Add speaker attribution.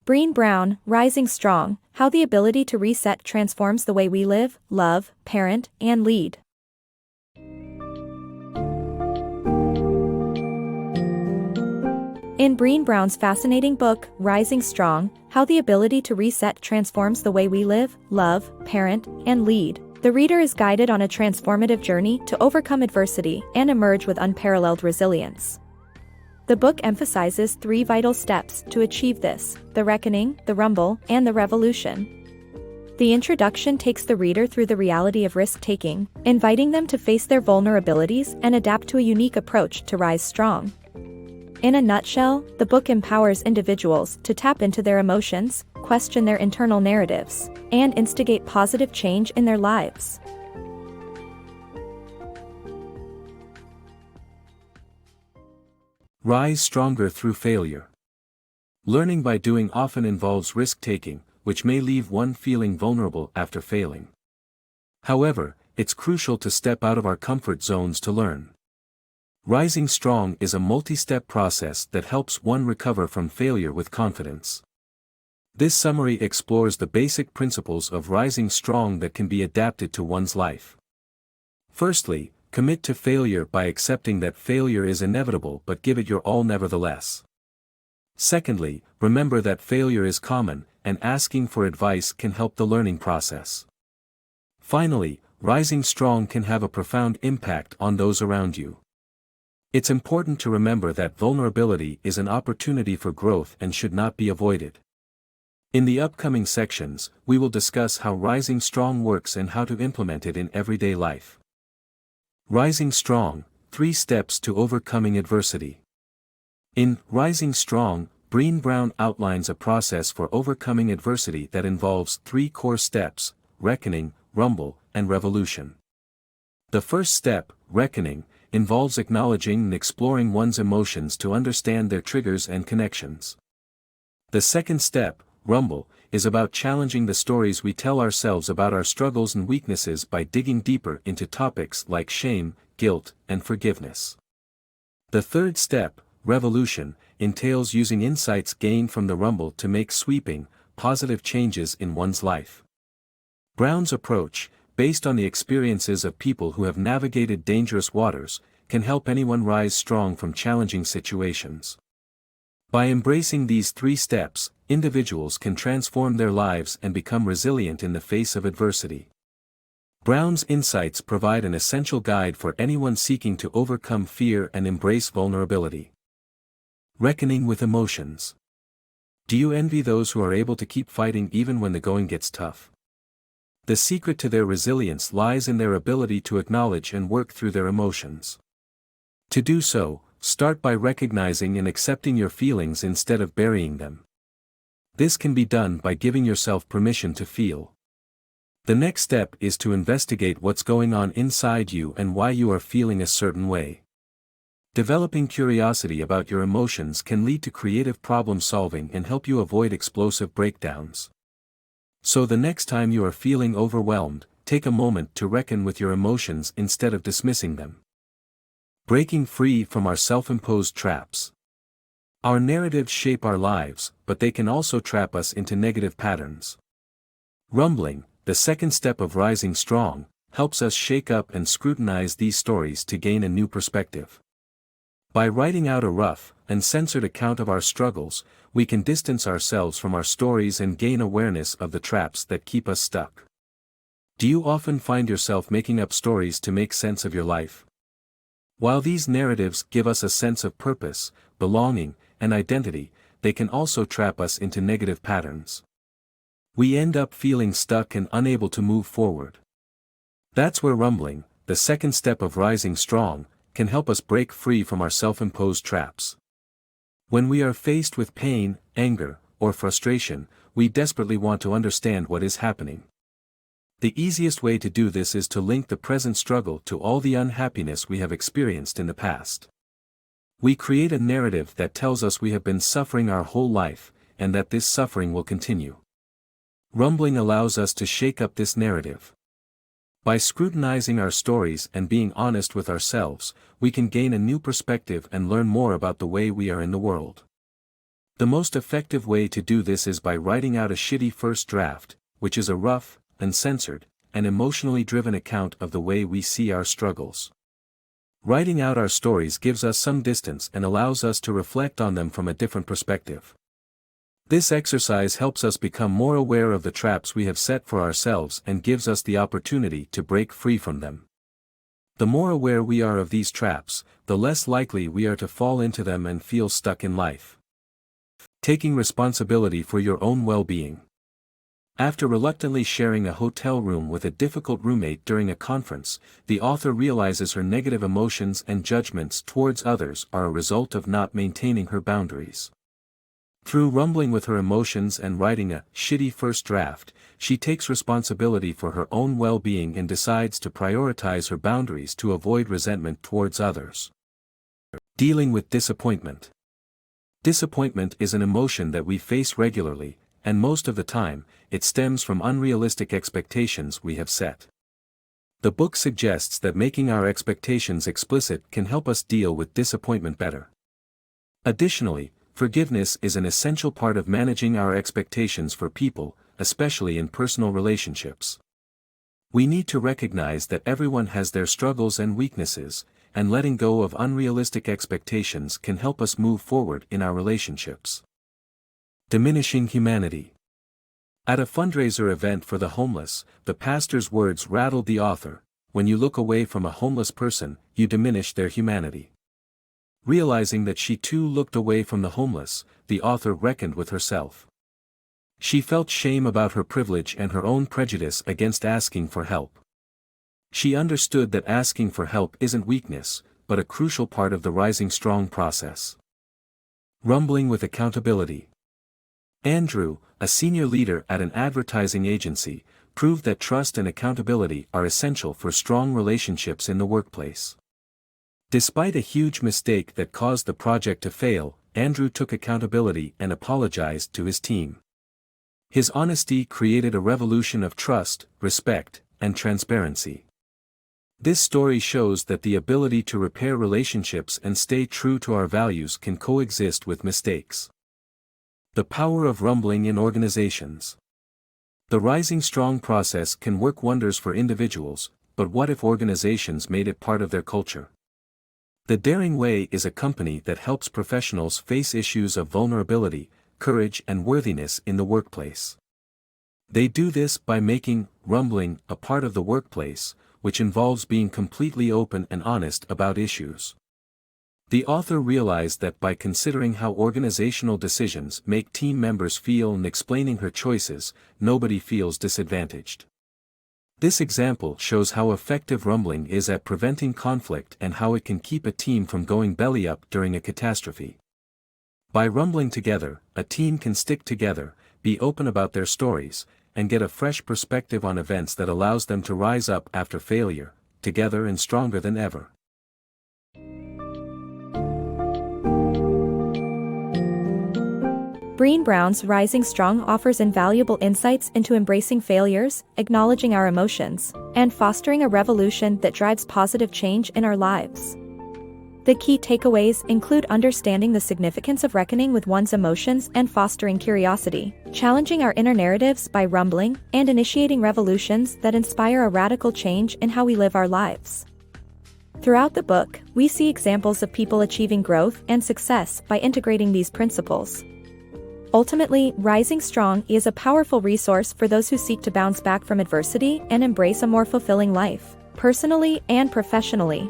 Speaker 1: Brené Brown, Rising Strong, How the Ability to Reset Transforms the Way We Live, Love, Parent, and Lead. In Brené Brown's fascinating book, Rising Strong, How the Ability to Reset Transforms the Way We Live, Love, Parent, and Lead, the reader is guided on a transformative journey to overcome adversity and emerge with unparalleled resilience. The book emphasizes 3 vital steps to achieve this: the reckoning, the rumble, and the revolution. The introduction takes the reader through the reality of risk-taking, inviting them to face their vulnerabilities and adapt to a unique approach to rise strong. In a nutshell, the book empowers individuals to tap into their emotions, question their internal narratives, and instigate positive change in their lives.
Speaker 2: Rise stronger through failure. Learning by doing often involves risk-taking, which may leave one feeling vulnerable after failing. However, it's crucial to step out of our comfort zones to learn. Rising Strong is a multi-step process that helps one recover from failure with confidence. This summary explores the basic principles of rising strong that can be adapted to one's life. Firstly, commit to failure by accepting that failure is inevitable, but give it your all nevertheless. Secondly, remember that failure is common, and asking for advice can help the learning process. Finally, rising strong can have a profound impact on those around you. It's important to remember that vulnerability is an opportunity for growth and should not be avoided. In the upcoming sections, we will discuss how rising strong works and how to implement it in everyday life. Rising Strong, 3 Steps to Overcoming Adversity. In Rising Strong, Brené Brown outlines a process for overcoming adversity that involves 3 core steps: reckoning, rumble, and revolution. The first step, reckoning, involves acknowledging and exploring one's emotions to understand their triggers and connections. The second step, rumble, is about challenging the stories we tell ourselves about our struggles and weaknesses by digging deeper into topics like shame, guilt, and forgiveness. The third step, revolution, entails using insights gained from the rumble to make sweeping, positive changes in one's life. Brown's approach, based on the experiences of people who have navigated dangerous waters, can help anyone rise strong from challenging situations. By embracing these 3 steps, individuals can transform their lives and become resilient in the face of adversity. Brown's insights provide an essential guide for anyone seeking to overcome fear and embrace vulnerability. Reckoning with emotions. Do you envy those who are able to keep fighting even when the going gets tough? The secret to their resilience lies in their ability to acknowledge and work through their emotions. To do so, start by recognizing and accepting your feelings instead of burying them. This can be done by giving yourself permission to feel. The next step is to investigate what's going on inside you and why you are feeling a certain way. Developing curiosity about your emotions can lead to creative problem solving and help you avoid explosive breakdowns. So the next time you are feeling overwhelmed, take a moment to reckon with your emotions instead of dismissing them. Breaking free from our self-imposed traps. Our narratives shape our lives, but they can also trap us into negative patterns. Rumbling, the second step of rising strong, helps us shake up and scrutinize these stories to gain a new perspective. By writing out a rough, uncensored account of our struggles, we can distance ourselves from our stories and gain awareness of the traps that keep us stuck. Do you often find yourself making up stories to make sense of your life? While these narratives give us a sense of purpose, belonging, and identity, they can also trap us into negative patterns. We end up feeling stuck and unable to move forward. That's where rumbling, the second step of rising strong, can help us break free from our self-imposed traps. When we are faced with pain, anger, or frustration, we desperately want to understand what is happening. The easiest way to do this is to link the present struggle to all the unhappiness we have experienced in the past. We create a narrative that tells us we have been suffering our whole life, and that this suffering will continue. Rumbling allows us to shake up this narrative. By scrutinizing our stories and being honest with ourselves, we can gain a new perspective and learn more about the way we are in the world. The most effective way to do this is by writing out a shitty first draft, which is a rough, uncensored, and emotionally driven account of the way we see our struggles. Writing out our stories gives us some distance and allows us to reflect on them from a different perspective. This exercise helps us become more aware of the traps we have set for ourselves and gives us the opportunity to break free from them. The more aware we are of these traps, the less likely we are to fall into them and feel stuck in life. Taking responsibility for your own well-being. After reluctantly sharing a hotel room with a difficult roommate during a conference, the author realizes her negative emotions and judgments towards others are a result of not maintaining her boundaries. Through rumbling with her emotions and writing a shitty first draft, she takes responsibility for her own well-being and decides to prioritize her boundaries to avoid resentment towards others. Dealing with disappointment. Disappointment is an emotion that we face regularly, and most of the time, it stems from unrealistic expectations we have set. The book suggests that making our expectations explicit can help us deal with disappointment better. Additionally, forgiveness is an essential part of managing our expectations for people, especially in personal relationships. We need to recognize that everyone has their struggles and weaknesses, and letting go of unrealistic expectations can help us move forward in our relationships. Diminishing Humanity. At a fundraiser event for the homeless, the pastor's words rattled the author: "When you look away from a homeless person, you diminish their humanity." Realizing that she too looked away from the homeless, the author reckoned with herself. She felt shame about her privilege and her own prejudice against asking for help. She understood that asking for help isn't weakness, but a crucial part of the rising strong process. Rumbling with accountability. Andrew, a senior leader at an advertising agency, proved that trust and accountability are essential for strong relationships in the workplace. Despite a huge mistake that caused the project to fail, Andrew took accountability and apologized to his team. His honesty created a revolution of trust, respect, and transparency. This story shows that the ability to repair relationships and stay true to our values can coexist with mistakes. The power of rumbling in organizations. The rising strong process can work wonders for individuals, but what if organizations made it part of their culture? The Daring Way is a company that helps professionals face issues of vulnerability, courage, and worthiness in the workplace. They do this by making rumbling a part of the workplace, which involves being completely open and honest about issues. The author realized that by considering how organizational decisions make team members feel and explaining her choices, nobody feels disadvantaged. This example shows how effective rumbling is at preventing conflict and how it can keep a team from going belly up during a catastrophe. By rumbling together, a team can stick together, be open about their stories, and get a fresh perspective on events that allows them to rise up after failure, together and stronger than ever.
Speaker 1: Brené Brown's Rising Strong offers invaluable insights into embracing failures, acknowledging our emotions, and fostering a revolution that drives positive change in our lives. The key takeaways include understanding the significance of reckoning with one's emotions and fostering curiosity, challenging our inner narratives by rumbling, and initiating revolutions that inspire a radical change in how we live our lives. Throughout the book, we see examples of people achieving growth and success by integrating these principles. Ultimately, Rising Strong is a powerful resource for those who seek to bounce back from adversity and embrace a more fulfilling life, personally and professionally.